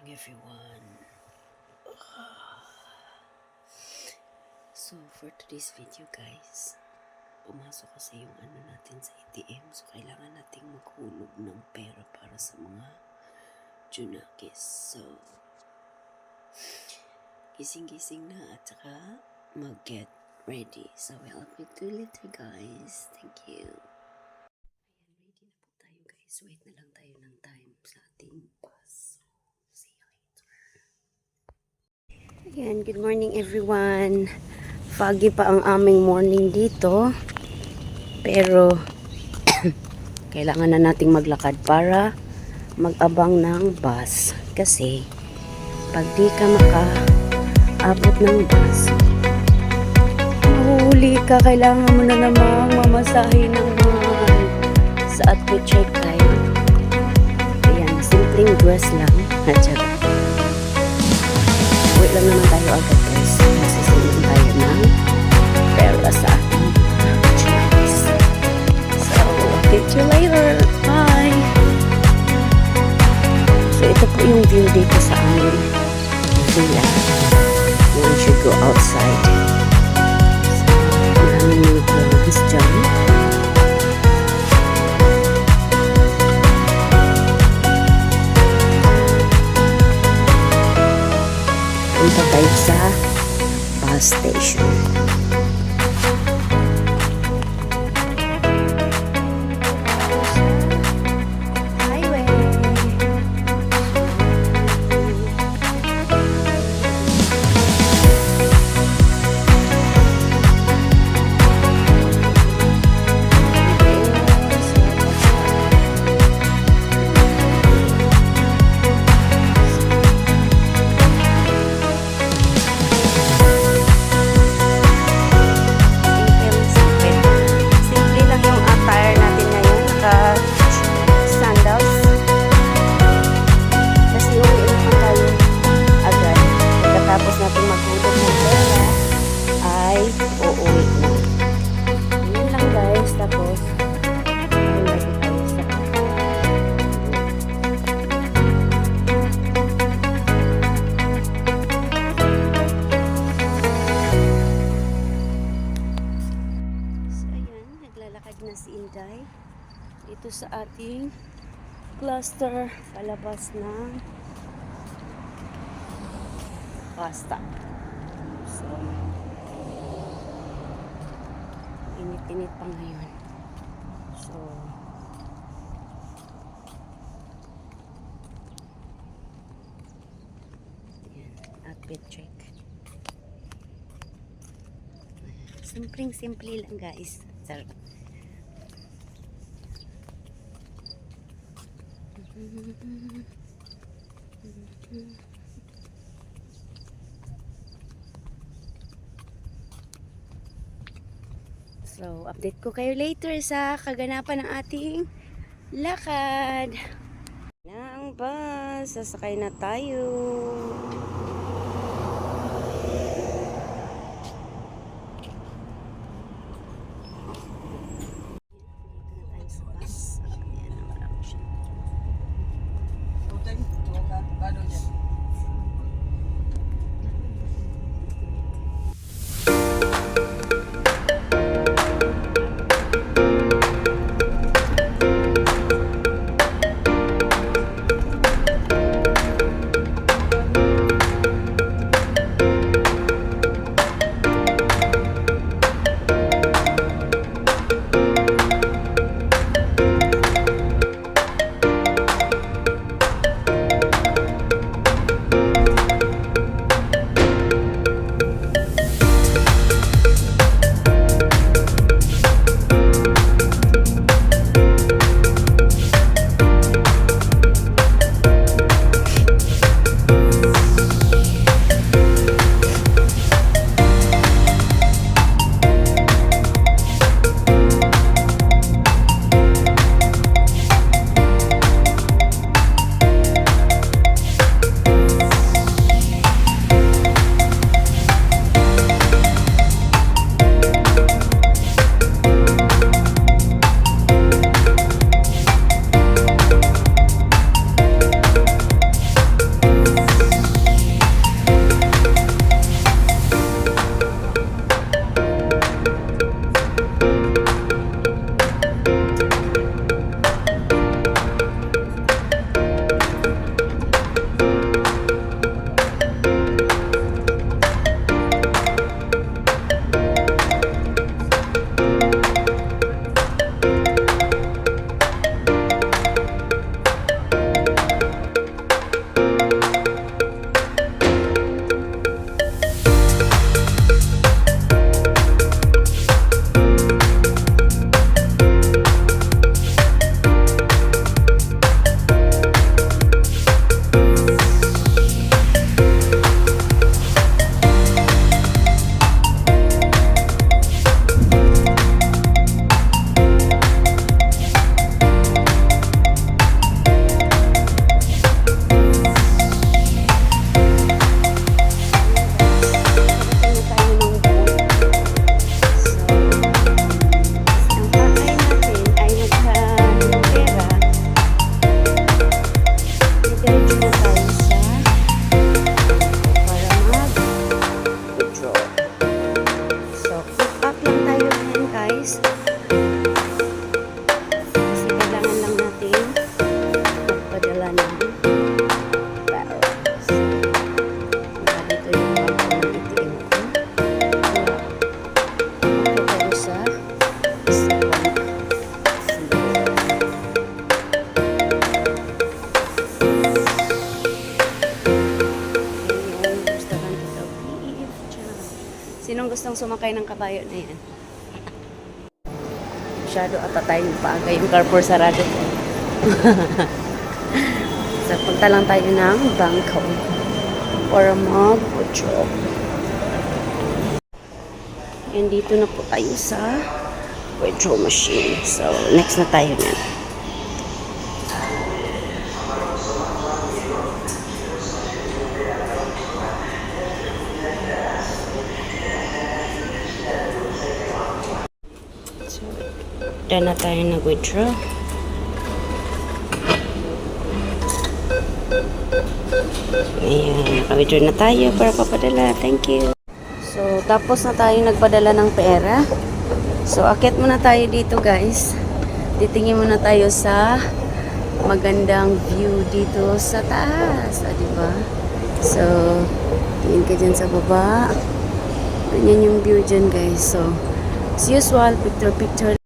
Everyone. So, for today's video guys, pumasok kasi yung natin sa ATM. So, kailangan nating maghulog ng pera para sa mga Junakis. So, gising-gising na at saka mag-get ready. So, we'll update you later guys. Thank you. Ayan, ready na po tayo guys. Wait na lang tayo ng time sa ating bus. Ayan, good morning everyone. Foggy pa ang aming morning dito. Pero kailangan na nating maglakad para mag-abang ng bus. Kasi pag di ka makaabot ng bus, mahuhuli ka. Kailangan mo na namang mamasahe ng mahal sa check tayo. Ayan, simpleng dress lang. Natsara. Wait lang naman tayo agad guys. Masisimulan tayo ng pera sa ating choice. So, update you later. Bye! So, ito po yung view dito sa amin. Villa. Once you go outside. So, maraming mga plants dyan. Punta tayo sa bus station. Highway. Tapos natin maghulog ng pera ay uuwi na. Yun lang guys. Tapos lagi tayo sa so ayan, naglalakad na si Inday dito sa ating cluster palabas ng pasta. So, init-init pa ngayon. So, yan, outfit check. Simpleng-simple lang guys. Sarap. So, update ko kayo later sa kaganapan ng ating lakad. Na ang bus, sasakay na tayo. Dito na tayo sa bus. Ayan, marami siya. gustong sumakay ng kabayo na yan. Masyado ata tayong paaga yung carport sarado po. So, punta lang tayo ng Bangkok para mag-job. And dito na po tayo sa withdraw machine. So, next na tayo na. So, dyan na tayo nag-withdraw. Ayan, naka-withdraw na tayo para papadala. Thank you. So, tapos na tayo nagpadala ng pera. So, akit muna tayo dito, guys. Titingin muna tayo sa magandang view dito sa taas. Diba? So, tingin ka dyan sa baba. Ganyan yung view dyan, guys. So, as usual, picture-picture.